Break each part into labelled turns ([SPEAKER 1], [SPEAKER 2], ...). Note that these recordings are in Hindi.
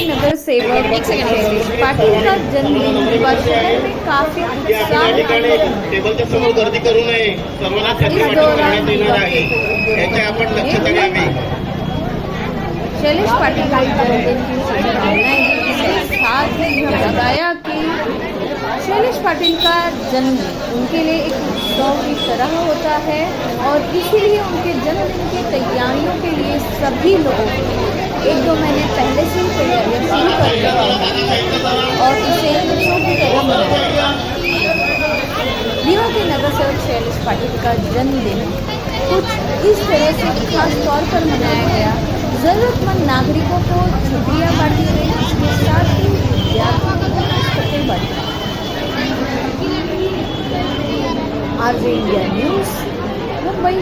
[SPEAKER 1] नगर सेवक शैलेश पाटील का जन्मदिन युवा शहर में काफी
[SPEAKER 2] टेबलच्या समोर गर्दी करू नये. सर्वांना छत्री वाटप येणार आहे. याचे आपण लक्ष द्यावे.
[SPEAKER 1] शैलेश पाटील के जन्मदिन की शुभकामनाएं दी. इसके साथ ही यह बताया कि शैलेश पाटील का जन्मदिन उनके लिए एक उत्सव की तरह होता है और इसीलिए उनके जन्मदिन की तैयारियों के लिए सभी लोगों को 1-2 महीने पहले से ही तैयारियां शुरू कर देते हैं और इसे उत्सव की तरह मनाया. रीवा के नगर सेवक शैलेश पाटील का जन्मदिन कुछ इस तरह से खास तौर पर मनाया गया. ज़रूरतमंद नागरिकों को छुट्टियाँ बांटी गई. इसके साथ ही विद्यार्थियों को पुस्तकें बांटी. RJ India news Mumbai.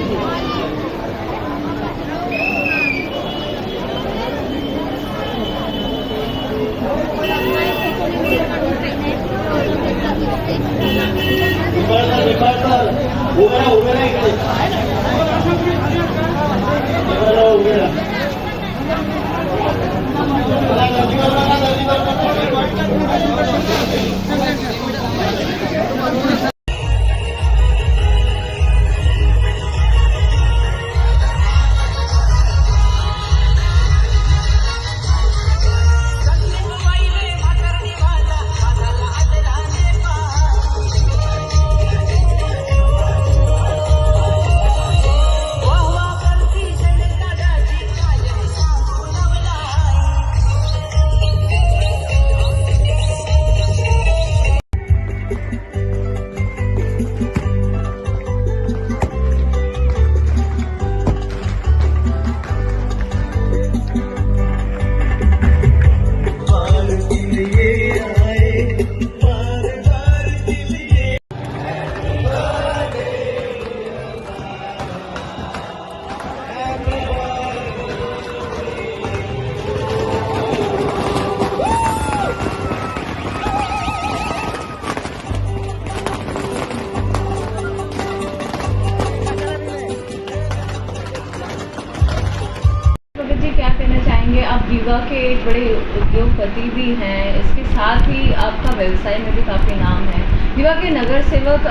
[SPEAKER 1] क्या कहना चाहेंगे? आप रीवा के एक बड़े उद्योगपति भी हैं, इसके साथ ही आपका व्यवसाय में भी काफ़ी नाम है. रीवा के नगर सेवक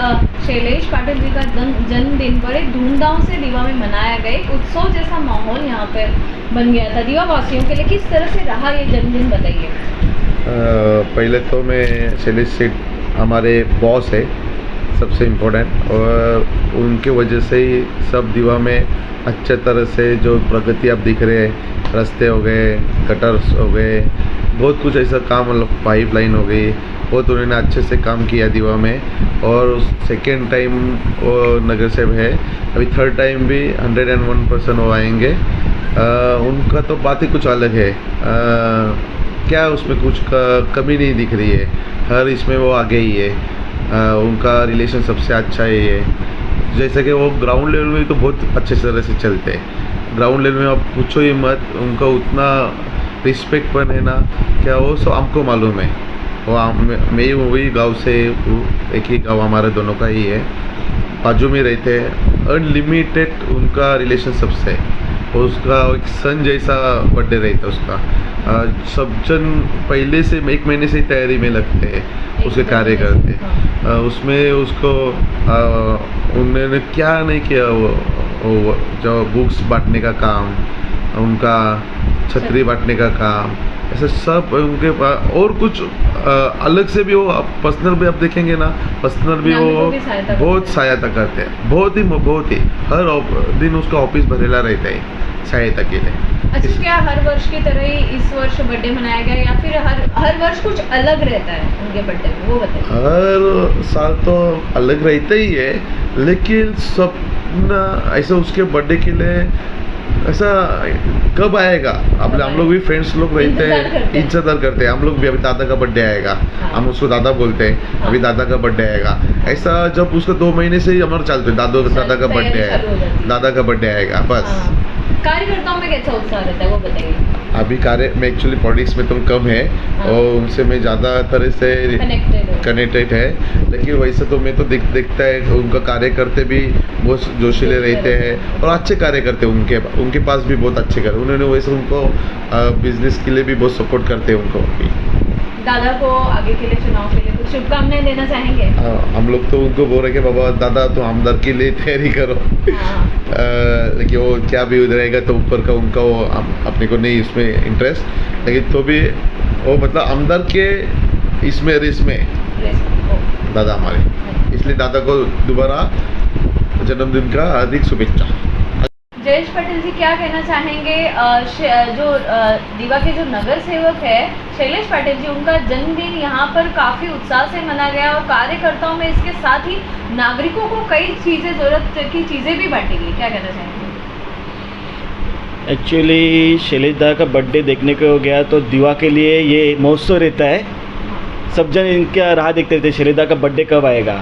[SPEAKER 1] शैलेश पाटील जी का जन्मदिन बड़े धूमधाम से रीवा में मनाया गया. एक उत्सव जैसा माहौल यहाँ पर बन गया था रीवा वासियों के लिए. किस तरह से रहा ये जन्मदिन, बताइए.
[SPEAKER 3] पहले तो मैं शैलेश सेठ हमारे बॉस है सबसे इम्पोर्टेंट, और उनके वजह से ही सब दीवा में अच्छे तरह से जो प्रगति आप दिख रहे हैं, रास्ते हो गए, गटर्स हो गए, बहुत कुछ ऐसा काम, मतलब पाइपलाइन हो गई, बहुत उन्होंने अच्छे से काम किया दीवा में. और सेकेंड टाइम वो नगर सेवक है, अभी थर्ड टाइम भी 101% वो आएंगे. उनका तो बात ही कुछ अलग है. क्या उसमें कुछ कमी नहीं दिख रही है. हर इसमें वो आगे ही है. उनका रिलेशन सबसे अच्छा ही है. जैसे कि वो ग्राउंड लेवल में तो बहुत अच्छे तरह से चलते हैं. ग्राउंड लेवल में आप पूछो ही मत, उनका उतना रिस्पेक्ट पर है ना, क्या वो सब हमको मालूम है. वो मैं वही गांव से, एक ही गांव हमारे दोनों का ही है, बाजू में रहते हैं. अनलिमिटेड उनका रिलेशन सबसे है. उसका एक सन जैसा बर्थडे रहता है उसका. सब जन पहले से 1 महीने से ही तैयारी में लगते हैं, उसके कार्य करते हैं. उसमें उसको उन्होंने क्या नहीं किया, वो जो बुक्स बांटने का काम, उनका छतरी बांटने का काम, ऐसे सब उनके पास. और कुछ अलग से भी वो पर्सनल भी आप देखेंगे ना, पर्सनल भी वो बहुत सहायता करते हैं. बहुत ही हर दिन उसका ऑफिस भरेला रहता है सहायता के लिए.
[SPEAKER 1] अच्छा, क्या हर वर्ष की तरह ही इस वर्ष बर्थडे मनाया गया या फिर हर वर्ष कुछ अलग रहता है उनके बर्थडे में, वो बताइए.
[SPEAKER 3] हर साल तो अलग रहता ही है, लेकिन सब ना ऐसा उसके बर्थडे के लिए ऐसा कब आएगा. हम लोग भी फ्रेंड्स लोग रहते हैं, इंतजार करते हैं. हम लोग भी अभी दादा का बर्थडे आएगा, हम उसको दादा बोलते हैं, अभी दादा का बर्थडे आएगा. ऐसा जब उसका 2 महीने से ही हमारा चलते हैं, दादा का बर्थडे है, दादा का बर्थडे आएगा. बस
[SPEAKER 1] कार्यकर्ताओं में कैसा उत्साह रहता है, वो बताइए.
[SPEAKER 3] अभी कार्य में एक्चुअली पॉलिटिक्स में तो कम है और उनसे मैं ज़्यादा तरह से कनेक्टेड है, लेकिन वैसे तो मैं तो देखता है उनका कार्य करते भी बहुत जोशीले रहते हैं और अच्छे कार्य करते हैं। उनके पास भी बहुत अच्छे कार्य, उन्होंने वैसे उनको बिजनेस के लिए भी बहुत सपोर्ट करते हैं उनको भी।
[SPEAKER 1] दादा को आगे के लिए, चुनाव के लिए कुछ शुभकामनाएं देना चाहेंगे?
[SPEAKER 3] हम लोग तो उनको बोल रहे कि बाबा दादा तो आमदार के लिए तैयारी करो। लेकिन वो क्या भी रहेगा तो ऊपर का उनका वो अपने को नहीं इसमें इंटरेस्ट, लेकिन तो भी वो मतलब आमदार के इसमें रेस में दादा हमारे, इसलिए दादा को दोबारा जन्मदिन का हार्दिक शुभेच्छा।
[SPEAKER 1] जयेश पटेल जी क्या कहना चाहेंगे? जो दीवा के जो नगर सेवक है शैलेश पटेल जी, उनका जन्मदिन यहाँ पर काफ़ी उत्साह से मनाया गया और कार्यकर्ताओं में इसके साथ ही नागरिकों को कई चीज़ें, ज़रूरत की चीज़ें भी बांटी गई, क्या कहना चाहेंगे?
[SPEAKER 4] एक्चुअली शैलेश दा का बर्थडे देखने को गया तो दीवा के लिए ये महोत्सव रहता है। सब जन इनका राह देखते रहते शैलेश दा का बर्थडे कब आएगा,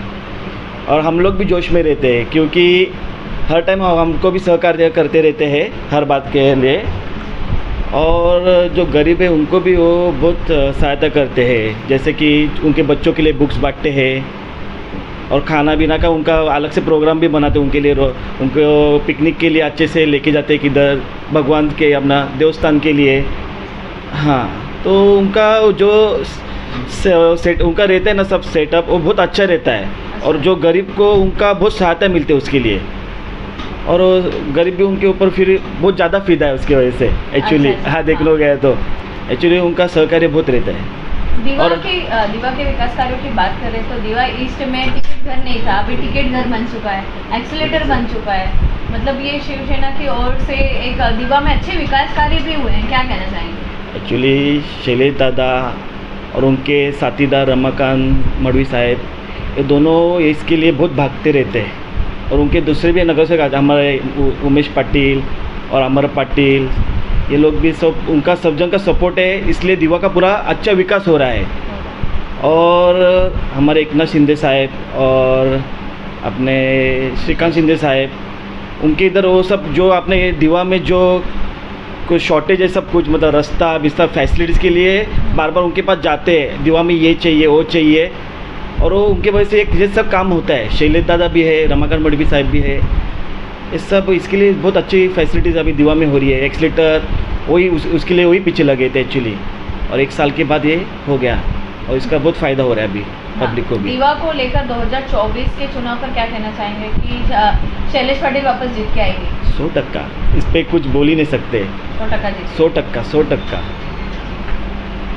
[SPEAKER 4] और हम लोग भी जोश में रहते हैं क्योंकि हर टाइम हमको भी सहकार्य करते रहते हैं हर बात के लिए, और जो गरीब है उनको भी वो बहुत सहायता करते हैं, जैसे कि उनके बच्चों के लिए बुक्स बांटते हैं और खाना पीना का उनका अलग से प्रोग्राम भी बनाते हैं उनके लिए। उनको पिकनिक के लिए अच्छे से लेके जाते हैं किधर भगवान के अपना देवस्थान के लिए। हाँ, तो उनका जो उनका रहता है ना सब सेटअप, वो बहुत अच्छा रहता है और जो गरीब को उनका बहुत सहायता मिलती है उसके लिए, और गरीब भी उनके ऊपर फिर बहुत ज़्यादा फिदा है उसकी वजह से एक्चुअली। हाँ, देखने गया तो एक्चुअली उनका सहकार्य बहुत रहता है।
[SPEAKER 1] दीवा के विकास कार्यों की बात करें तो दीवा ईस्ट में टिकट घर नहीं था, अभी टिकट घर बन चुका है, एक्सीलेटर बन चुका है, मतलब ये शिवसेना की ओर से एक दीवा में अच्छे विकास कार्य भी हुए हैं, क्या कहना चाहेंगे?
[SPEAKER 4] एक्चुअली शैलेश दादा और उनके साथीदार रमाकांत मडवी साहब, ये दोनों इसके लिए बहुत भागते रहते हैं, और उनके दूसरे भी नगर से हमारे उमेश पाटिल और अमर पाटिल, ये लोग भी सब, उनका सब जन का सपोर्ट है, इसलिए दीवा का पूरा अच्छा विकास हो रहा है। और हमारे एकनाथ शिंदे साहब और अपने श्रीकांत शिंदे साहब, उनके इधर वो सब जो आपने दीवा में जो कुछ शॉर्टेज है सब कुछ, मतलब रास्ता बिस्तर फैसिलिटीज़ के लिए बार बार उनके पास जाते हैं, दीवा में ये चाहिए वो चाहिए, और वो उनके वजह से एक ये सब काम होता है। शैलेश दादा भी है, रमाकांत मडवी साहब भी है, ये सब इसके लिए बहुत अच्छी फैसिलिटीज़ अभी दीवा में हो रही है। एक्सीलेटर वही उसके लिए वही पीछे लगे थे एक्चुअली, और 1 साल के बाद ये हो गया और इसका बहुत फ़ायदा हो रहा है अभी पब्लिक को भी।
[SPEAKER 1] दीवा को लेकर 2024 के चुनाव पर क्या कहना चाहेंगे कि शैलेश पटेल वापस जीत के आएगी?
[SPEAKER 4] 100%, इस पर कुछ बोल ही नहीं सकते।
[SPEAKER 1] 100% जीत?
[SPEAKER 4] 100%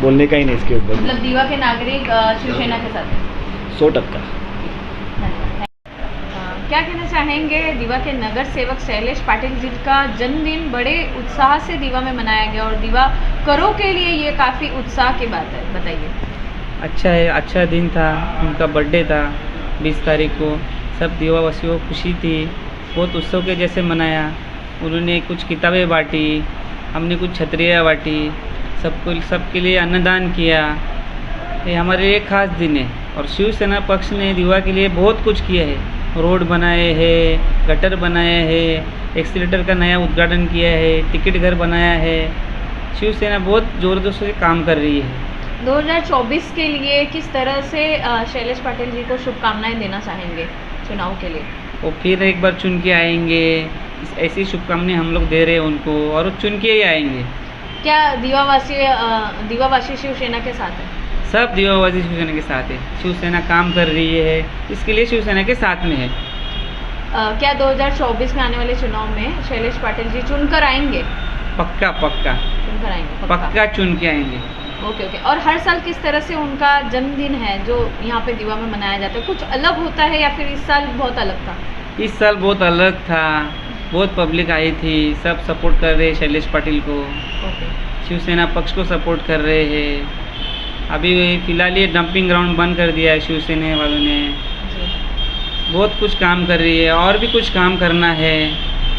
[SPEAKER 4] बोलने का ही नहीं इसके ऊपर।
[SPEAKER 1] मतलब दीवा के नागरिक शिवसेना के साथ
[SPEAKER 4] 100%।
[SPEAKER 1] क्या कहना चाहेंगे? दीवा के नगर सेवक शैलेश पाटिल जी का जन्मदिन बड़े उत्साह से दीवा में मनाया गया और दीवा करों के लिए ये काफ़ी उत्साह की बात है, बताइए।
[SPEAKER 5] अच्छा है, अच्छा दिन था, उनका बर्थडे था 20 तारीख को, सब दीवावासियों को खुशी थी, बहुत उत्सव के जैसे मनाया। उन्होंने कुछ किताबें बांटी, हमने कुछ छतरियाँ बांटी, सबके लिए अन्नदान किया। ये हमारे लिए खास दिन है, और शिवसेना पक्ष ने दीवा के लिए बहुत कुछ किया है, रोड बनाए हैं, गटर बनाए हैं, एक्सीलेटर का नया उद्घाटन किया है, टिकट घर बनाया है। शिवसेना बहुत ज़ोर से काम कर रही है।
[SPEAKER 1] 2024 के लिए किस तरह से शैलेश पाटिल जी को शुभकामनाएं देना चाहेंगे चुनाव के लिए?
[SPEAKER 5] वो फिर एक बार चुन के आएंगे, ऐसी शुभकामनाएं हम लोग दे रहे हैं उनको, और वो चुन के ही आएंगे।
[SPEAKER 1] क्या दीवावासी शिवसेना के साथ है?
[SPEAKER 5] सब दीवावासी शिवसेना के साथ है, शिवसेना काम कर रही है, इसके लिए शिवसेना के साथ में है।
[SPEAKER 1] क्या 2024 में आने वाले चुनाव में शैलेश पाटिल जी चुनकर आएंगे?
[SPEAKER 5] पक्का
[SPEAKER 1] चुनकर आएंगे,
[SPEAKER 5] पक्का चुन के आएंगे।
[SPEAKER 1] ओके। और हर साल किस तरह से उनका जन्मदिन है जो यहाँ पे दीवा में मनाया जाता है, कुछ अलग होता है या फिर इस साल बहुत अलग था?
[SPEAKER 5] इस साल बहुत अलग था, बहुत पब्लिक आई थी, सब सपोर्ट कर रहे हैं शैलेश पाटिल को, शिवसेना पक्ष को सपोर्ट कर रहे हैं। अभी फिलहाल ये डंपिंग ग्राउंड बंद कर दिया है शिवसेना वालों ने, बहुत कुछ काम कर रही है, और भी कुछ काम करना है।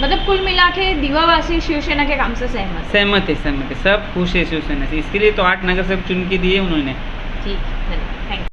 [SPEAKER 1] मतलब कुल मिला के दीवावासी शिवसेना के काम से सहमत
[SPEAKER 5] है, सब खुश है शिवसेना से, इसके लिए तो 8 नगर सेवक चुन के दिए उन्होंने।
[SPEAKER 1] ठीक, धन्यवाद।